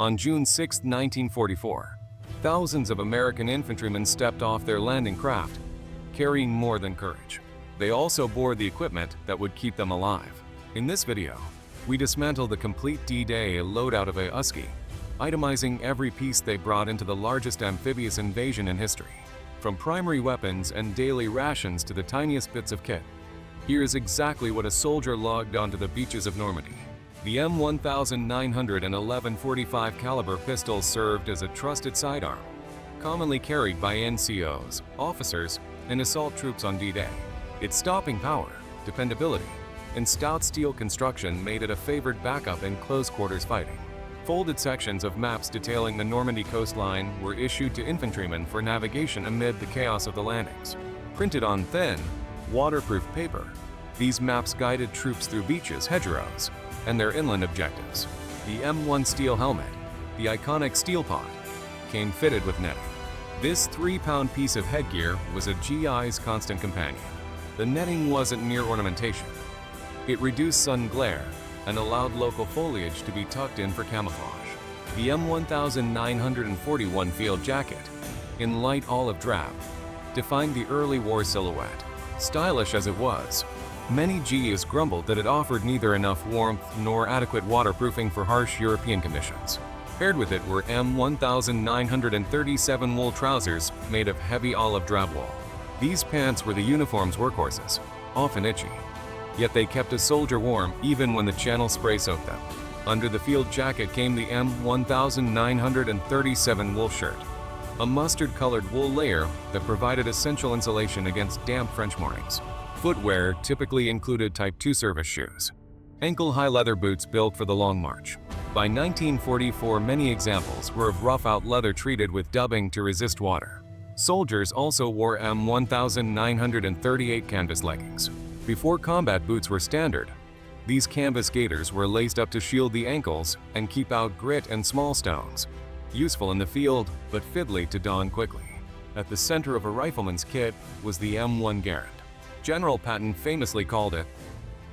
On June 6, 1944, thousands of American infantrymen stepped off their landing craft, carrying more than courage. They also bore the equipment that would keep them alive. In this video, we dismantle the complete D-Day loadout of a USGI, itemizing every piece they brought into the largest amphibious invasion in history. From primary weapons and daily rations to the tiniest bits of kit, here's exactly what a soldier logged onto the beaches of Normandy. The M1911 .45 caliber pistol served as a trusted sidearm, commonly carried by NCOs, officers, and assault troops on D-Day. Its stopping power, dependability, and stout steel construction made it a favored backup in close-quarters fighting. Folded sections of maps detailing the Normandy coastline were issued to infantrymen for navigation amid the chaos of the landings. Printed on thin, waterproof paper, these maps guided troops through beaches, hedgerows, and their inland objectives. The M1 steel helmet, the iconic steel pot, came fitted with netting. This 3-pound piece of headgear was a GI's constant companion. The netting wasn't mere ornamentation. It reduced sun glare and allowed local foliage to be tucked in for camouflage. The M1941 field jacket, in light olive drab, defined the early war silhouette. Stylish as it was, many GIs grumbled that it offered neither enough warmth nor adequate waterproofing for harsh European conditions. Paired with it were M1937 wool trousers made of heavy olive drab wool. These pants were the uniform's workhorses, often itchy. Yet they kept a soldier warm even when the Channel spray soaked them. Under the field jacket came the M1937 wool shirt, a mustard-colored wool layer that provided essential insulation against damp French mornings. Footwear typically included Type 2 service shoes, ankle-high leather boots built for the long march. By 1944, many examples were of rough-out leather treated with dubbing to resist water. Soldiers also wore M1938 canvas leggings. Before combat boots were standard, these canvas gaiters were laced up to shield the ankles and keep out grit and small stones. Useful in the field, but fiddly to don quickly. At the center of a rifleman's kit was the M1 Garand. General Patton famously called it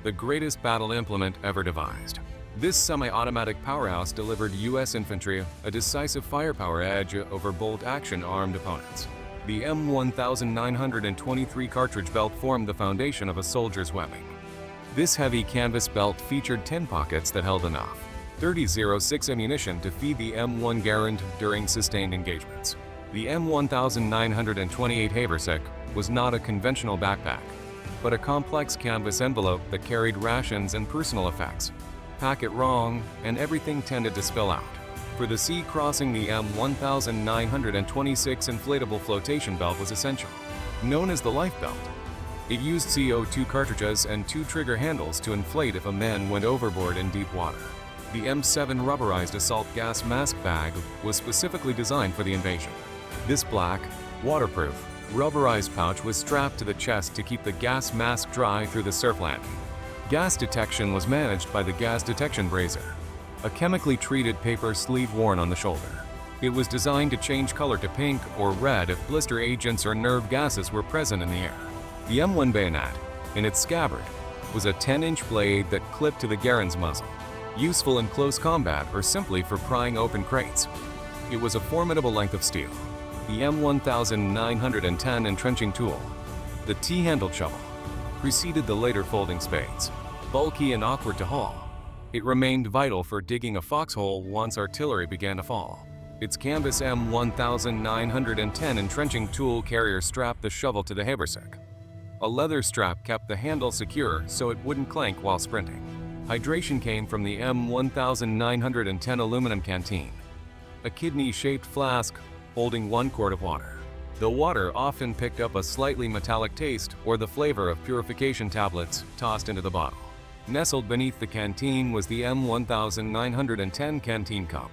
the greatest battle implement ever devised. This semi-automatic powerhouse delivered U.S. infantry a decisive firepower edge over bolt-action armed opponents. The M1923 cartridge belt formed the foundation of a soldier's webbing. This heavy canvas belt featured 10 pockets that held enough .30-06 ammunition to feed the M1 Garand during sustained engagements. The M1928 Haversack was not a conventional backpack, but a complex canvas envelope that carried rations and personal effects. Pack it wrong, and everything tended to spill out. For the sea crossing, the M1926 inflatable flotation belt was essential. Known as the life belt, it used CO2 cartridges and 2 trigger handles to inflate if a man went overboard in deep water. The M7 rubberized assault gas mask bag was specifically designed for the invasion. This black, waterproof, rubberized pouch was strapped to the chest to keep the gas mask dry through the surf landing. Gas detection was managed by the gas detection brazier, a chemically treated paper sleeve worn on the shoulder. It was designed to change color to pink or red if blister agents or nerve gases were present in the air. The M1 bayonet, in its scabbard, was a 10-inch blade that clipped to the Garand's muzzle, useful in close combat or simply for prying open crates. It was a formidable length of steel. The M1910 entrenching tool, the T-handled shovel, preceded the later folding spades. Bulky and awkward to haul, it remained vital for digging a foxhole once artillery began to fall. Its canvas M1910 entrenching tool carrier strapped the shovel to the haversack. A leather strap kept the handle secure so it wouldn't clank while sprinting. Hydration came from the M1910 aluminum canteen, a kidney-shaped flask holding 1 quart of water. The water often picked up a slightly metallic taste or the flavor of purification tablets tossed into the bottle. Nestled beneath the canteen was the M1910 canteen cup,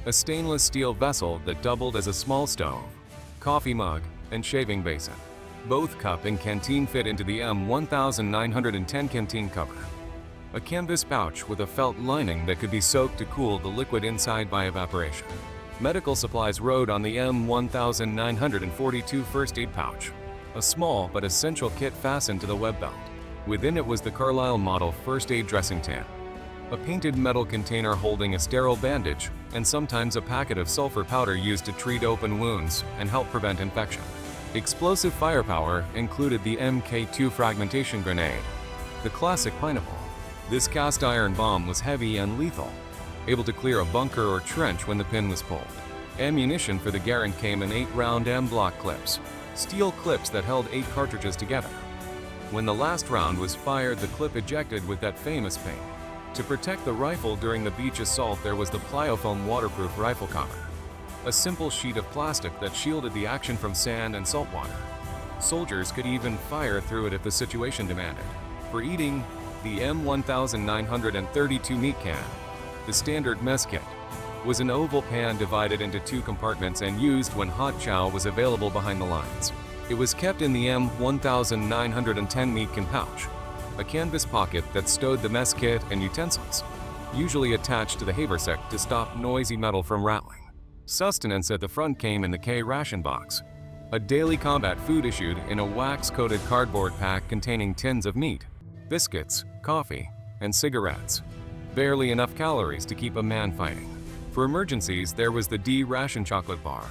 a stainless steel vessel that doubled as a small stove, coffee mug, and shaving basin. Both cup and canteen fit into the M1910 canteen cover, a canvas pouch with a felt lining that could be soaked to cool the liquid inside by evaporation. Medical supplies rode on the M1942 first aid pouch, a small but essential kit fastened to the web belt. Within it was the Carlisle model first aid dressing tin, a painted metal container holding a sterile bandage and sometimes a packet of sulfur powder used to treat open wounds and help prevent infection. Explosive firepower included the Mk2 fragmentation grenade, the classic pineapple. This cast iron bomb was heavy and lethal, able to clear a bunker or trench when the pin was pulled. Ammunition for the Garand came in 8-round M-block clips, steel clips that held 8 cartridges together. When the last round was fired, the clip ejected with that famous ping. To protect the rifle during the beach assault, there was the Pliofoam waterproof rifle cover, a simple sheet of plastic that shielded the action from sand and salt water. Soldiers could even fire through it if the situation demanded. For eating, the M1932 meat can, the standard mess kit, was an oval pan divided into 2 compartments and used when hot chow was available behind the lines. It was kept in the M1910 meat can pouch, a canvas pocket that stowed the mess kit and utensils, usually attached to the haversack to stop noisy metal from rattling. Sustenance at the front came in the K ration box, a daily combat food issued in a wax-coated cardboard pack containing tins of meat, biscuits, coffee, and cigarettes. Barely enough calories to keep a man fighting. For emergencies, there was the D ration chocolate bar,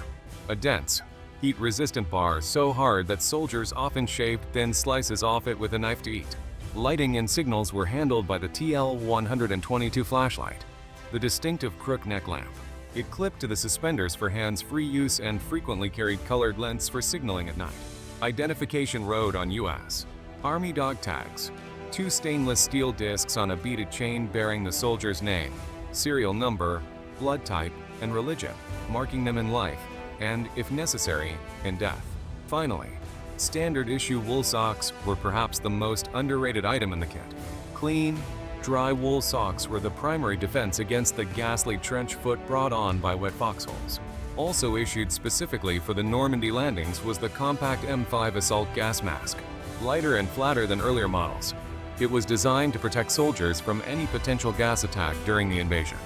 a dense, heat-resistant bar so hard that soldiers often shaved thin slices off it with a knife to eat. Lighting and signals were handled by the TL122 flashlight, the distinctive crook neck lamp. It clipped to the suspenders for hands-free use and frequently carried colored lens for signaling at night. Identification wrote on U.S. Army dog tags, 2 stainless steel discs on a beaded chain bearing the soldier's name, serial number, blood type, and religion, marking them in life and, if necessary, in death. Finally, standard issue wool socks were perhaps the most underrated item in the kit. Clean, dry wool socks were the primary defense against the ghastly trench foot brought on by wet foxholes. Also issued specifically for the Normandy landings was the compact M5 assault gas mask, lighter and flatter than earlier models. It was designed to protect soldiers from any potential gas attack during the invasion.